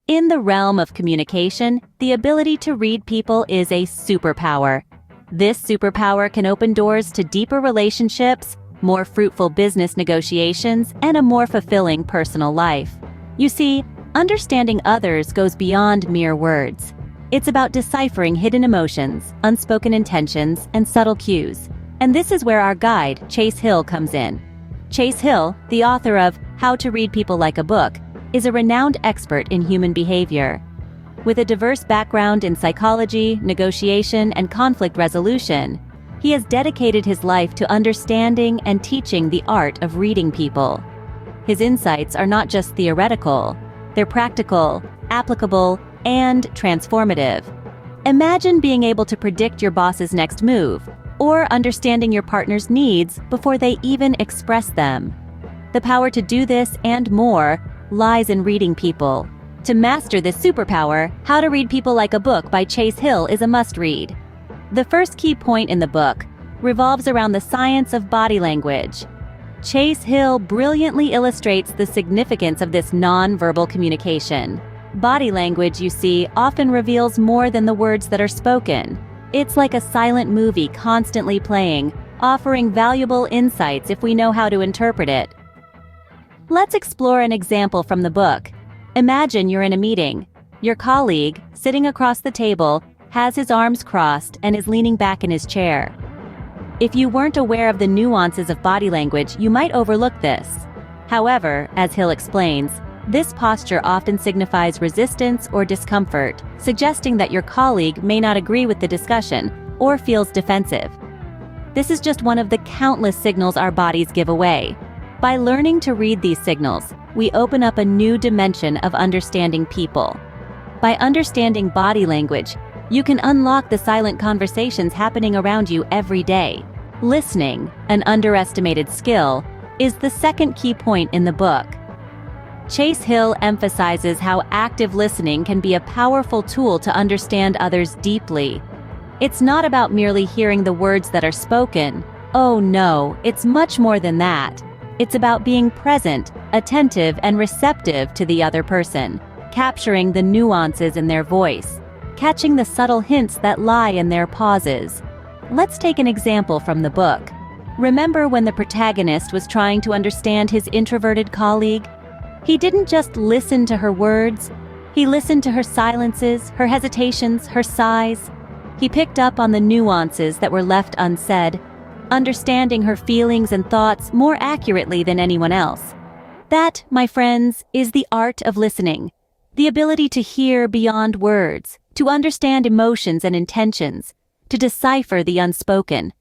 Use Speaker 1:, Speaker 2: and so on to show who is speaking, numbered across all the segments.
Speaker 1: In the realm of communication, the ability to read people is a superpower. This superpower can open doors to deeper relationships, more fruitful business negotiations, and a more fulfilling personal life. You see, understanding others goes beyond mere words. It's about deciphering hidden emotions, unspoken intentions, and subtle cues. And this is where our guide, Chase Hill, comes in. Chase Hill, the author of How to Read People Like a Book, is a renowned expert in human behavior. With a diverse background in psychology, negotiation, and conflict resolution, he has dedicated his life to understanding and teaching the art of reading people. His insights are not just theoretical, they're practical, applicable, and transformative. Imagine being able to predict your boss's next move, or understanding your partner's needs before they even express them. The power to do this and more lies in reading people. To master this superpower, How to Read People Like a Book by Chase Hill is a must-read. The first key point in the book revolves around the science of body language. Chase Hill brilliantly illustrates the significance of this non-verbal communication. Body language, you see, often reveals more than the words that are spoken. It's like a silent movie constantly playing, offering valuable insights if we know how to interpret it. Let's explore an example from the book. Imagine you're in a meeting. Your colleague, sitting across the table, has his arms crossed and is leaning back in his chair. If you weren't aware of the nuances of body language, you might overlook this. However, as Hill explains, this posture often signifies resistance or discomfort, suggesting that your colleague may not agree with the discussion or feels defensive. This is just one of the countless signals our bodies give away. By learning to read these signals, we open up a new dimension of understanding people. By understanding body language, you can unlock the silent conversations happening around you every day. Listening, an underestimated skill, is the second key point in the book. Chase Hill emphasizes how active listening can be a powerful tool to understand others deeply. It's not about merely hearing the words that are spoken. Oh no, it's much more than that. It's about being present, attentive, and receptive to the other person, capturing the nuances in their voice, catching the subtle hints that lie in their pauses. Let's take an example from the book. Remember when the protagonist was trying to understand his introverted colleague? He didn't just listen to her words, he listened to her silences, her hesitations, her sighs. He picked up on the nuances that were left unsaid, understanding her feelings and thoughts more accurately than anyone else. That, my friends, is the art of listening. The ability to hear beyond words, to understand emotions and intentions, to decipher the unspoken.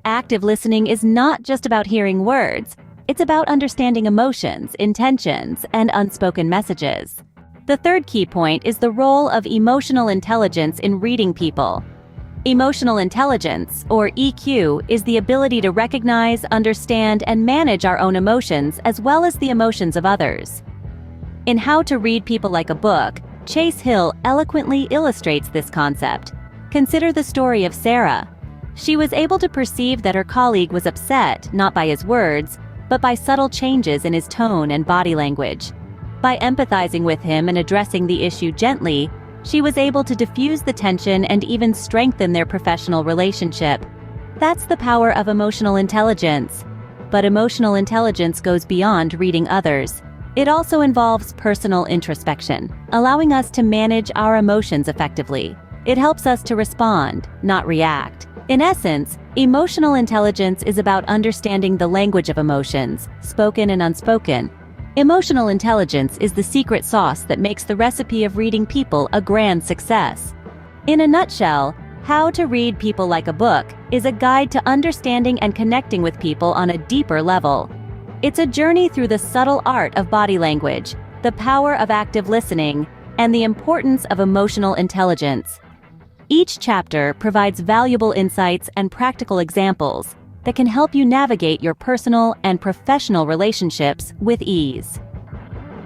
Speaker 1: Active listening is not just about hearing words, it's about understanding emotions, intentions, and unspoken messages. The third key point is the role of emotional intelligence in reading people. Emotional intelligence, or EQ, is the ability to recognize, understand, and manage our own emotions as well as the emotions of others. In How to Read People Like a Book, Chase Hill eloquently illustrates this concept. Consider the story of Sarah. She was able to perceive that her colleague was upset not by his words, but by subtle changes in his tone and body language. By empathizing with him and addressing the issue gently, she was able to diffuse the tension and even strengthen their professional relationship. That's the power of emotional intelligence. But emotional intelligence goes beyond reading others. It also involves personal introspection, allowing us to manage our emotions effectively. It helps us to respond, not react. In essence, emotional intelligence is about understanding the language of emotions, spoken and unspoken. Emotional intelligence is the secret sauce that makes the recipe of reading people a grand success. In a nutshell, How to Read People Like a Book is a guide to understanding and connecting with people on a deeper level. It's a journey through the subtle art of body language, the power of active listening, and the importance of emotional intelligence. Each chapter provides valuable insights and practical examples that can help you navigate your personal and professional relationships with ease.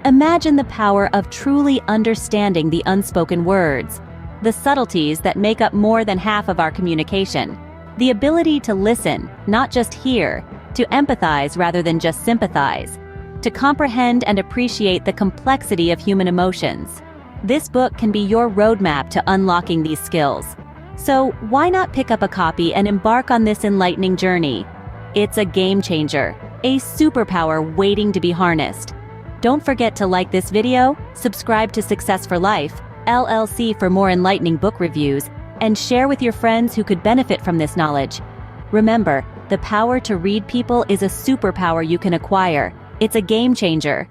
Speaker 1: Imagine the power of truly understanding the unspoken words, the subtleties that make up more than half of our communication, the ability to listen, not just hear, to empathize rather than just sympathize, to comprehend and appreciate the complexity of human emotions. This book can be your roadmap to unlocking these skills. So why not pick up a copy and embark on this enlightening journey? It's a game changer, a superpower waiting to be harnessed. Don't forget to like this video, subscribe to Success for Life, LLC for more enlightening book reviews, and share with your friends who could benefit from this knowledge. Remember, the power to read people is a superpower you can acquire. It's a game changer.